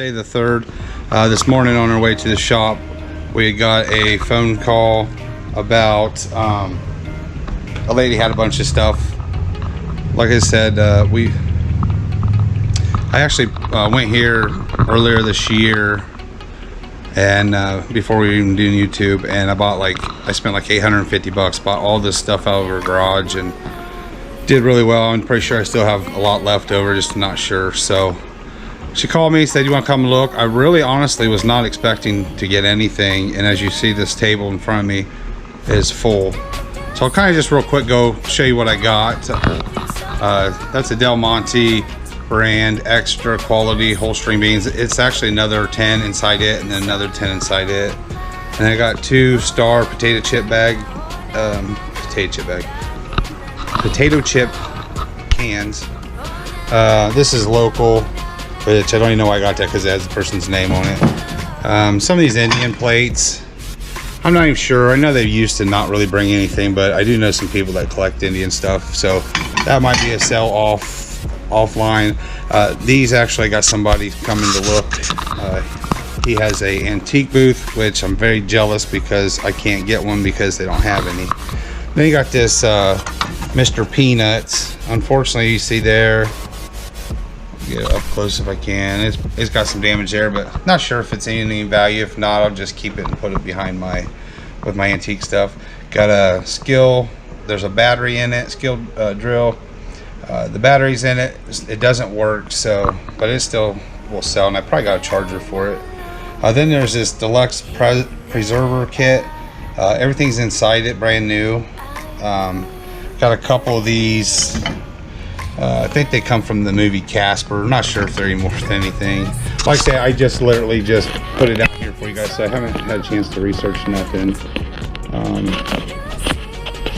Monday the 3rd. This morning on our way to the shop, we got a phone call about a lady had a bunch of stuff. Like I said, I actually went here earlier this year, and before we were even doing YouTube, and I spent like 850 bucks, bought all this stuff out of her garage, and did really well. I'm pretty sure I still have a lot left over, just not sure. So she called me, said, you want to come look? I really honestly was not expecting to get anything, and as you see, this table in front of me is full. So I'll kind of just real quick go show you what I got. That's a Del Monte brand extra quality whole string beans. It's actually another 10 inside it, and then another 10 inside it. And I got 2 Star potato chip cans. This is local, which I don't even know why I got that because it has the person's name on it. Some of these Indian plates, I'm not even sure. I know they used to not really bring anything, but I do know some people that collect Indian stuff, so that might be a sell offline. These actually got somebody coming to look. He has a antique booth, which I'm very jealous because I can't get one because they don't have any. Then you got this Mr. Peanuts. Unfortunately, you see there, get it up close if I can. It's got some damage there, but not sure if it's any value. If not, I'll just keep it and put it behind with my antique stuff. Got a skill. There's a battery in it. Skill drill. The battery's in it. It doesn't work, so but it still will sell, and I probably got a charger for it. Then there's this deluxe preserver kit. Everything's inside it, brand new. Got a couple of these. I think they come from the movie Casper. Not sure if they're even worth anything. Like I say, I just literally just put it out here for you guys, so I haven't had a chance to research nothing.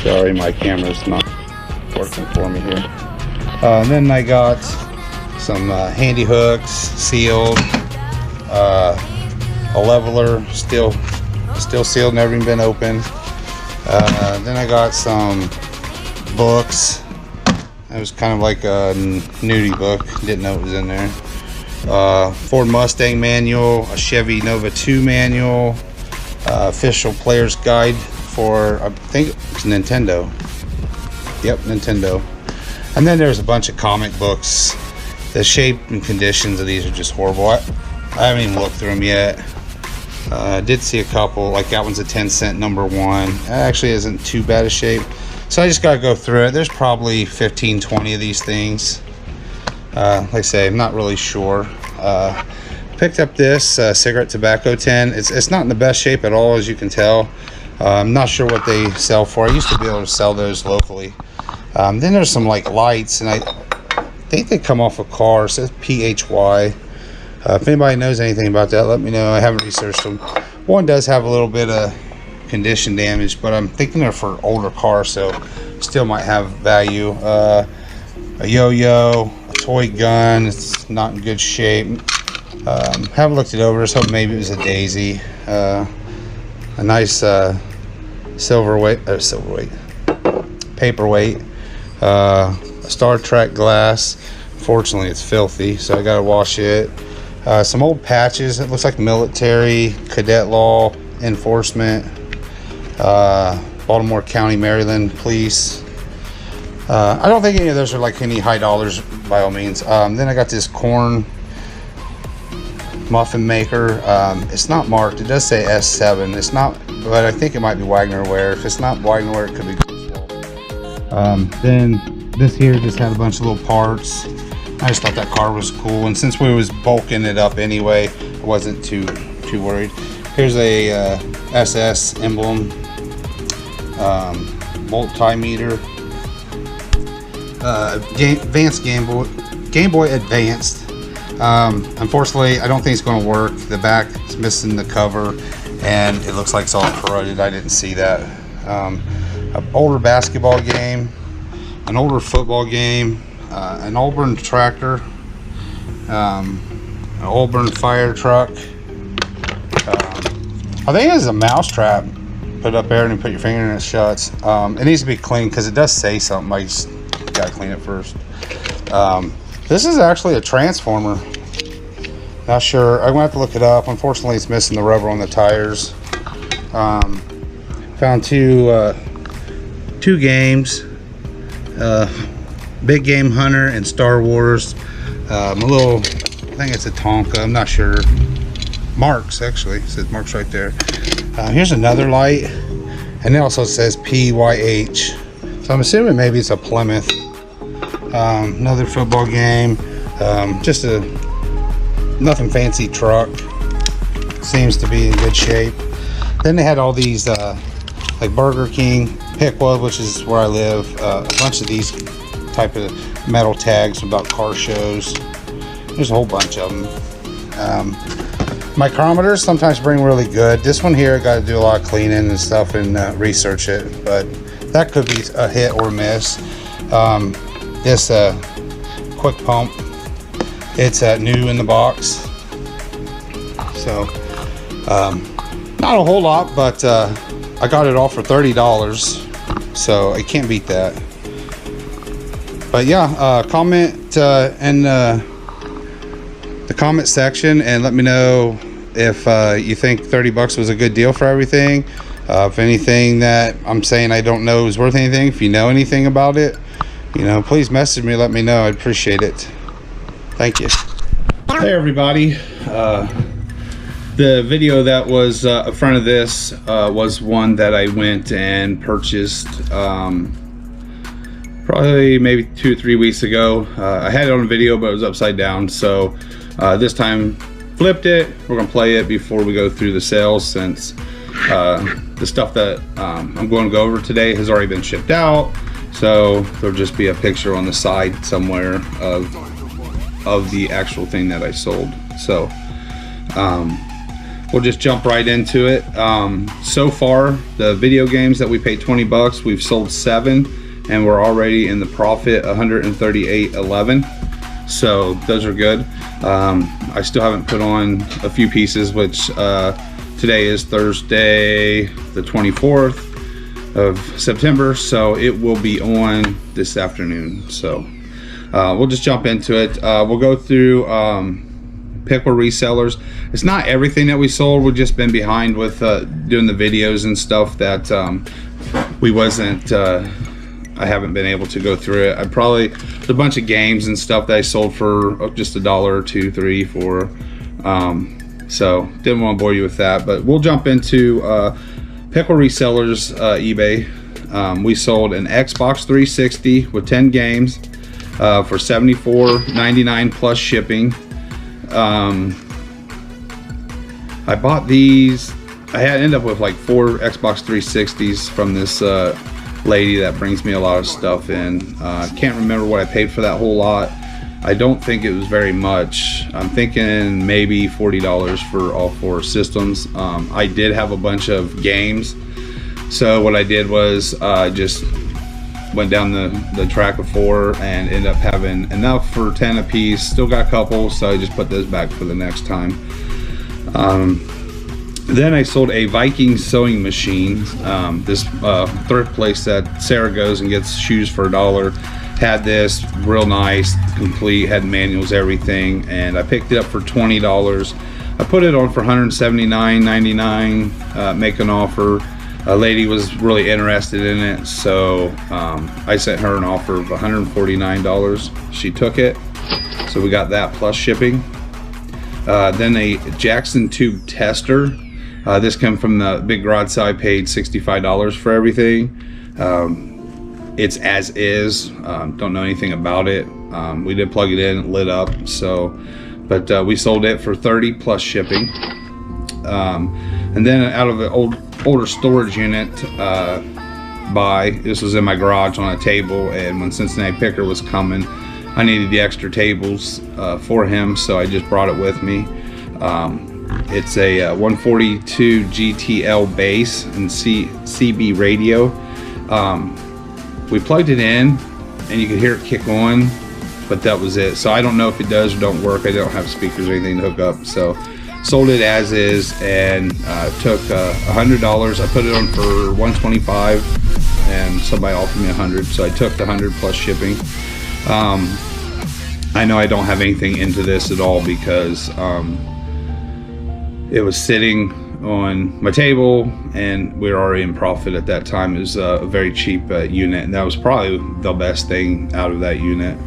Sorry, my camera's not working for me here. And then I got some handy hooks, sealed, a leveler, still sealed, never even been opened. Then I got some books. It was kind of like a nudie book, didn't know it was in there. Ford Mustang manual, a Chevy Nova 2 manual, official player's guide for, I think it's Nintendo. Yep, Nintendo. And then there's a bunch of comic books. The shape and conditions of these are just horrible. I haven't even looked through them yet. I did see a couple, like that one's a 10-cent number 1. It actually isn't too bad a shape. So I just got to go through it. There's probably 15, 20 of these things. Like I say, I'm not really sure. Picked up this cigarette tobacco tin. It's not in the best shape at all, as you can tell. I'm not sure what they sell for. I used to be able to sell those locally. Then there's some like lights, and I think they come off a car. It says PHY. If anybody knows anything about that, let me know. I haven't researched them. One does have a little bit of condition damage, but I'm thinking they're for older cars, so still might have value. A yo-yo, a toy gun. It's not in good shape. Haven't looked it over, so maybe it was a daisy. A nice paperweight. A Star Trek glass. Fortunately, it's filthy, so I gotta wash it. Some old patches. It looks like military, cadet law enforcement, Baltimore County, Maryland police. I don't think any of those are like any high dollars by all means. Then I got this corn muffin maker. It's not marked. It does say S7. It's not, but I think it might be Wagner ware. If it's not Wagner ware, it could be Griswold. Then this here just had a bunch of little parts. I just thought that car was cool, and since we was bulking it up anyway, I wasn't too worried. Here's a SS emblem, multimeter, Advanced Game Boy Advanced. Unfortunately, I don't think it's going to work. The back is missing the cover, and it looks like it's all corroded. I didn't see that. An older basketball game, an older football game. An Auburn tractor, an Auburn fire truck. I think it's a mouse trap. Put it up there and you put your finger in, it shuts. It needs to be cleaned because it does say something. I just gotta clean it first. This is actually a transformer. Not sure. I'm gonna have to look it up. Unfortunately, it's missing the rubber on the tires. Found two games, Big Game Hunter and Star Wars. A little, I think it's a Tonka, I'm not sure. Marks, actually, it says Marks right there. Here's another light, and it also says PYH. So I'm assuming maybe it's a Plymouth. Another football game, just a nothing fancy truck. Seems to be in good shape. Then they had all these like Burger King, Piqua, which is where I live, a bunch of these type of metal tags about car shows. There's a whole bunch of them. Micrometers sometimes bring really good. This one here, I got to do a lot of cleaning and stuff and research it, but that could be a hit or miss. This quick pump, it's new in the box, so not a whole lot, but I got it all for $30, so I can't beat that. But yeah, comment in the comment section and let me know if you think 30 bucks was a good deal for everything. If anything that I'm saying I don't know is worth anything, if you know anything about it, you know, please message me, let me know. I'd appreciate it. Thank you. Hey everybody, the video that was in front of this was one that I went and purchased probably maybe 2 or 3 weeks ago. I had it on video, but it was upside down, so this time flipped it. We're gonna play it before we go through the sales, since the stuff that I'm going to go over today has already been shipped out, so there'll just be a picture on the side somewhere of the actual thing that I sold. So we'll just jump right into it. So far, the video games that we paid 20 bucks, we've sold 7, and we're already in the profit, 138.11. So those are good. I still haven't put on a few pieces, which today is Thursday the 24th of September, so it will be on this afternoon. So we'll just jump into it. We'll go through Piqua-Resellers. It's not everything that we sold. We've just been behind with doing the videos and stuff that we wasn't I haven't been able to go through it. There's a bunch of games and stuff that I sold for just $1 or $2, $3, $4. So didn't want to bore you with that, but we'll jump into Piqua-Resellers eBay. We sold an Xbox 360 with 10 games for $74.99 plus shipping. I bought these. I ended up with like 4 Xbox 360s from this lady that brings me a lot of stuff in. Can't remember what I paid for that whole lot. I don't think it was very much. I'm thinking maybe $40 for all 4 systems. I did have a bunch of games, so what I did was just went down the track of 4 and ended up having enough for 10 a piece. Still got a couple, so I just put those back for the next time. Then I sold a Viking sewing machine. This thrift place that Sarah goes and gets shoes for $1 had this, real nice, complete, had manuals, everything, and I picked it up for $20. I put it on for $179.99, make an offer. A lady was really interested in it, so I sent her an offer of $149. She took it, so we got that plus shipping. Then a Jackson tube tester. This came from the big garage sale. I paid $65 for everything. It's as is. Don't know anything about it. We did plug it in, it lit up. So, but we sold it for $30 plus shipping. And then out of an older storage unit, this was in my garage on a table, and when Cincinnati Picker was coming, I needed the extra tables for him, so I just brought it with me. It's a 142 GTL bass and CB radio. We plugged it in and you could hear it kick on, but that was it. So I don't know if it does or don't work. I don't have speakers or anything to hook up, so sold it as is, and took $100. I put it on for $125 and somebody offered me $100, so I took the $100 plus shipping. I know I don't have anything into this at all because it was sitting on my table and we were already in profit at that time. It was a very cheap unit, and that was probably the best thing out of that unit.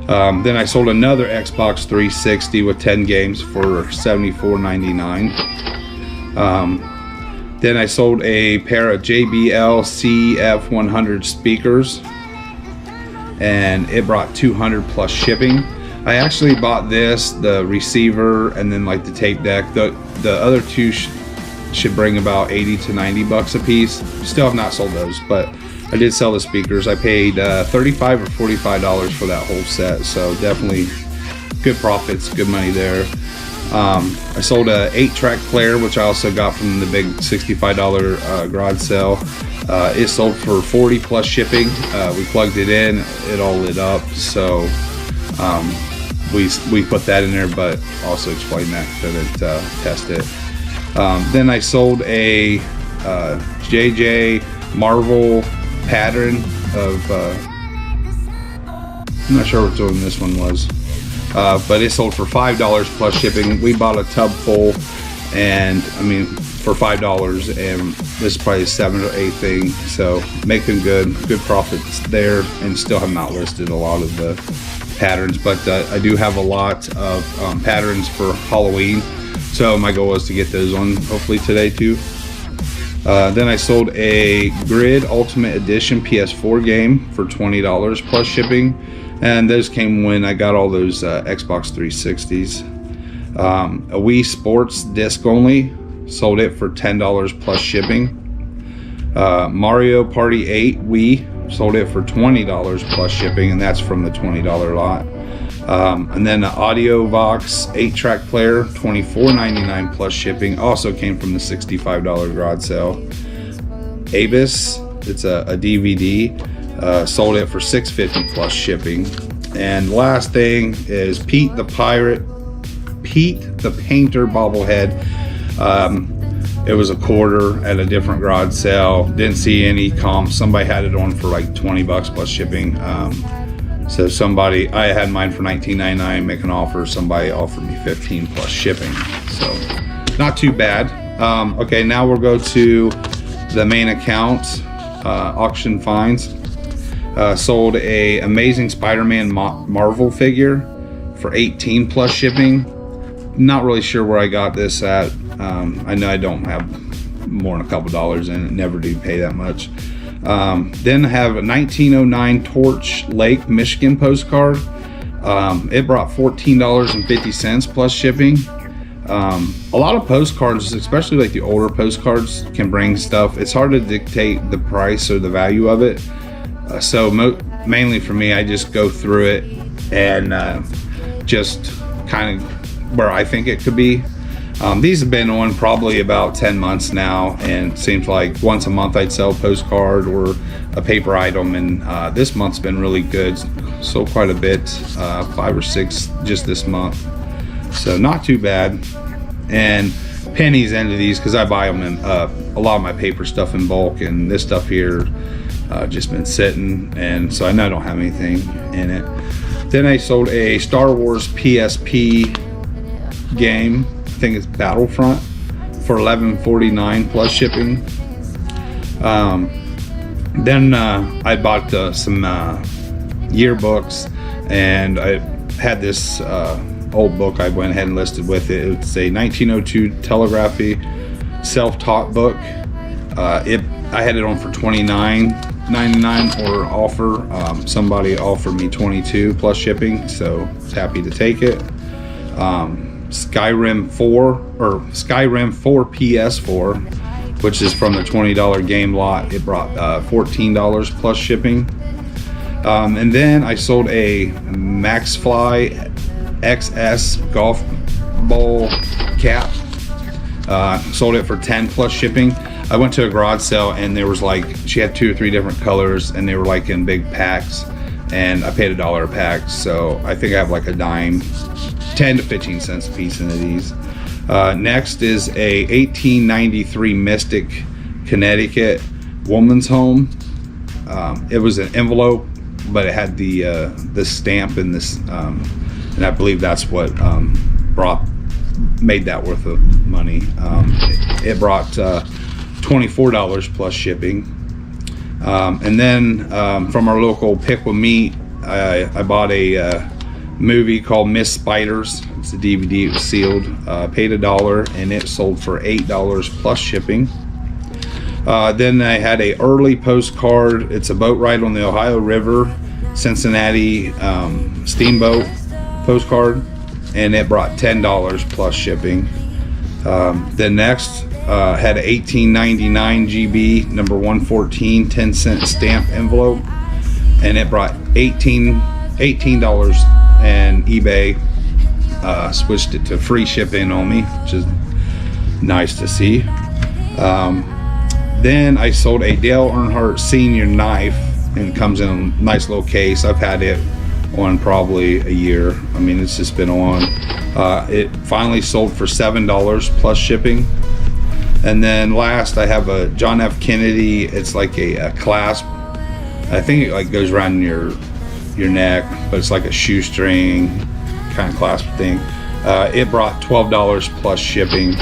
Then I sold another Xbox 360 with 10 games for $74.99. Then I sold a pair of JBL CF100 speakers, and it brought 200 plus shipping. I actually bought this, the receiver, and then like the tape deck. The other two should bring about 80 to 90 bucks a piece. Still have not sold those, but I did sell the speakers. I paid $35 or $45 for that whole set, so definitely good profits, good money there. I sold a 8-track player, which I also got from the big $65 garage sale. It sold for 40 plus shipping. We plugged it in, it all lit up, so we put that in there, but also explained that couldn't test it. Then I sold a JJ Marvel pattern of I'm not sure which one this one was, but it sold for $5 plus shipping. We bought a tub full, and I mean for $5, and this is probably the 7th or 8th thing, so making good profits there, and still have not listed a lot of the patterns, but I do have a lot of patterns for Halloween, so my goal is to get those on hopefully today too. Then I sold a Grid Ultimate Edition PS4 game for $20 plus shipping, and those came when I got all those Xbox 360s. A Wii Sports disc only, sold it for $10 plus shipping. Mario Party 8 Wii, sold it for $20 plus shipping, and that's from the $20 lot. And then the Audio Vox 8-track player, $24.99 plus shipping, also came from the $65 garage sale. Abyss, it's a DVD, sold it for $6.50 plus shipping. And the last thing is Pete the Painter bobblehead. It was a quarter at a different garage sale. Didn't see any comps. Somebody had it on for like 20 bucks plus shipping. So somebody, I had mine for $19.99, make an offer. Somebody offered me 15 plus shipping. So not too bad. Okay, now we'll go to the main account, AuctionFindz. Sold a Amazing Spider-Man Marvel figure for 18 plus shipping. Not really sure where I got this at. I know I don't have more than a couple dollars in it, never do pay that much. Then I have a 1909 Torch Lake, Michigan postcard. It brought $14.50 plus shipping. A lot of postcards, especially like the older postcards, can bring stuff. It's hard to dictate the price or the value of it. So mainly for me, I just go through it and just kind of where I think it could be. These have been on probably about 10 months now, and it seems like once a month I'd sell a postcard or a paper item, and this month's been really good. Sold quite a bit, 5 or 6 just this month, so not too bad. And pennies into these because I buy them in a lot of my paper stuff in bulk, and this stuff here just been sitting, and so I know I don't have anything in it. Then I sold a Star Wars PSP game, I think it's Battlefront, for $11.49 plus shipping. Then I bought some yearbooks, and I had this old book I went ahead and listed with it. It's a 1902 telegraphy self-taught book. I had it on for $29.99 or offer. Somebody offered me $22 plus shipping, so I was happy to take it. Skyrim 4 PS4, which is from the $20 game lot. It brought $14 plus shipping. And then I sold a Maxfly XS golf ball cap. Sold it for $10 plus shipping. I went to a garage sale, and there was like, she had 2 or 3 different colors, and they were like in big packs, and I paid $1 a pack, so I think I have like a dime, 10 to 15 cents a piece into these. Next is a 1893 Mystic, Connecticut Woman's Home. It was an envelope, but it had the stamp and this and I believe that's what made that worth of money. It brought $24 plus shipping. And then from our local Piqua meat, I bought a movie called Miss Spiders. It's a DVD. It was sealed. Paid $1 and it sold for $8 plus shipping. Then I had a early postcard. It's a boat ride on the Ohio River, Cincinnati steamboat postcard, and it brought $10 plus shipping. Then next had an $18.99 GB number 114 10-cent stamp envelope, and it brought $18, and eBay switched it to free shipping on me, which is nice to see. Then I sold a Dale Earnhardt Senior knife, and it comes in a nice little case. I've had it on probably a year. I mean, it's just been on. It finally sold for $7 plus shipping. And then last, I have a John F. Kennedy. It's like a clasp. I think it like goes around your neck, but it's like a shoestring kind of clasp thing. It brought $12 plus shipping.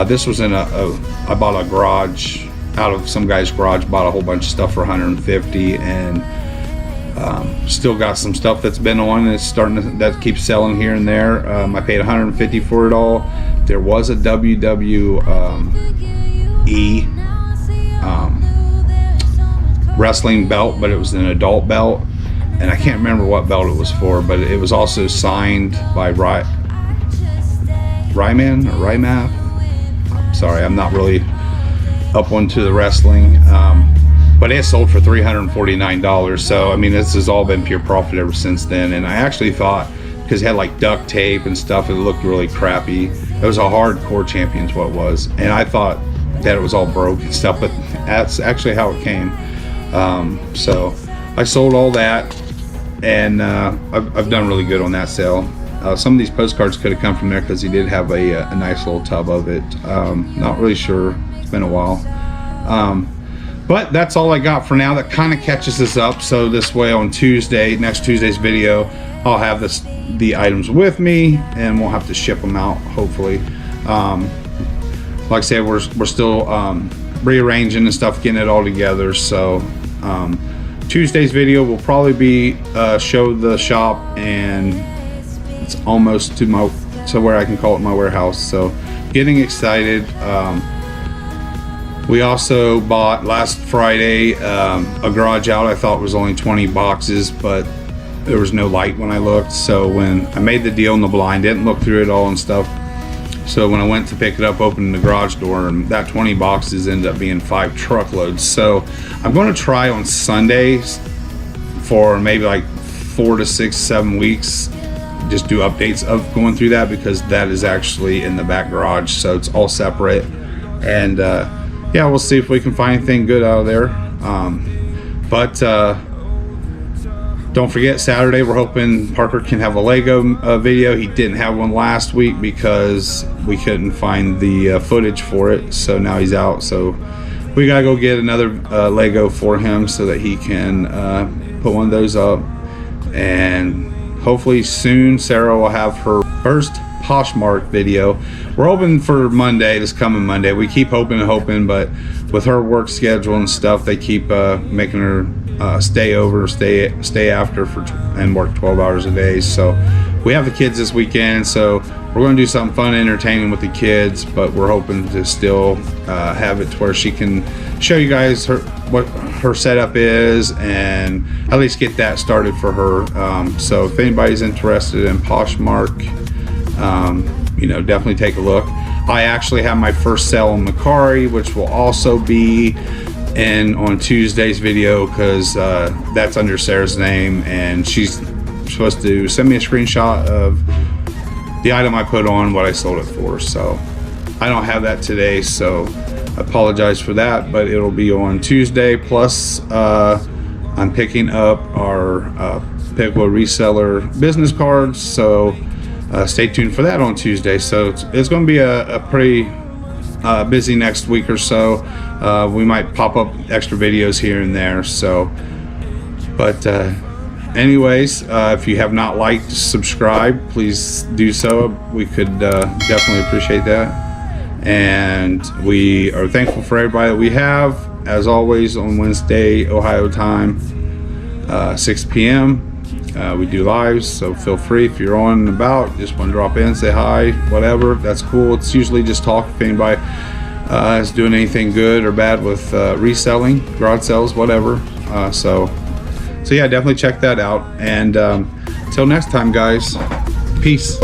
This was in I bought a garage out of some guy's garage. Bought a whole bunch of stuff for $150, and still got some stuff that's been on. It's starting to that keeps selling here and there. I paid $150 for it all. There was a WWE wrestling belt, but it was an adult belt, and I can't remember what belt it was for, but it was also signed by Rymath. Sorry, I'm not really up onto the wrestling, but it sold for $349. So I mean, this has all been pure profit ever since then. And I actually thought, because it had like duct tape and stuff, it looked really crappy. It was a hardcore Champions, what it was, and I thought that it was all broke and stuff, but that's actually how it came. So I sold all that, and I've done really good on that sale. Some of these postcards could have come from there because he did have a nice little tub of it. Not really sure. It's been a while. But that's all I got for now. That kind of catches us up. So this way on Tuesday, next Tuesday's video, I'll have the items with me, and we'll have to ship them out, hopefully. Like I said, we're still rearranging and stuff, getting it all together. So Tuesday's video will probably be show the shop, and it's almost to where I can call it my warehouse. So getting excited. We also bought last Friday a garage out. I thought it was only 20 boxes, but there was no light when I looked. So when I made the deal in the blind, didn't look through it all and stuff. So when I went to pick it up, opened the garage door, and that 20 boxes ended up being 5 truckloads. So I'm going to try on Sundays for maybe like 4 to 6, 7 weeks, just do updates of going through that, because that is actually in the back garage, so it's all separate. And yeah, we'll see if we can find anything good out of there. But don't forget, Saturday we're hoping Parker can have a Lego video. He didn't have one last week because we couldn't find the footage for it, so now he's out. So we gotta go get another Lego for him so that he can put one of those up. And hopefully soon Sarah will have her first Poshmark video. We're hoping for Monday, this coming Monday. We keep hoping and hoping, but with her work schedule and stuff, they keep making her stay after and work 12 hours a day. So we have the kids this weekend, so we're going to do something fun and entertaining with the kids, but we're hoping to still have it to where she can show you guys what her setup is, and at least get that started for her. So if anybody's interested in Poshmark, you know, definitely take a look. I actually have my first sale on Macari, which will also be in on Tuesday's video, because that's under Sarah's name, and she's supposed to send me a screenshot of the item I put on, what I sold it for. So I don't have that today, so I apologize for that, but it'll be on Tuesday. Plus I'm picking up our Piqua-Reseller business cards, so stay tuned for that on Tuesday. So it's going to be a pretty busy next week or so. We might pop up extra videos here and there. So, but anyways, if you have not liked, subscribe, please do so. We could definitely appreciate that. And we are thankful for everybody that we have. As always, on Wednesday, Ohio time, 6 p.m. We do lives, so feel free if you're on and about, just want to drop in, say hi, whatever, that's cool. It's usually just talk if anybody is doing anything good or bad with reselling, garage sales, whatever. So yeah, definitely check that out. And until next time, guys, peace.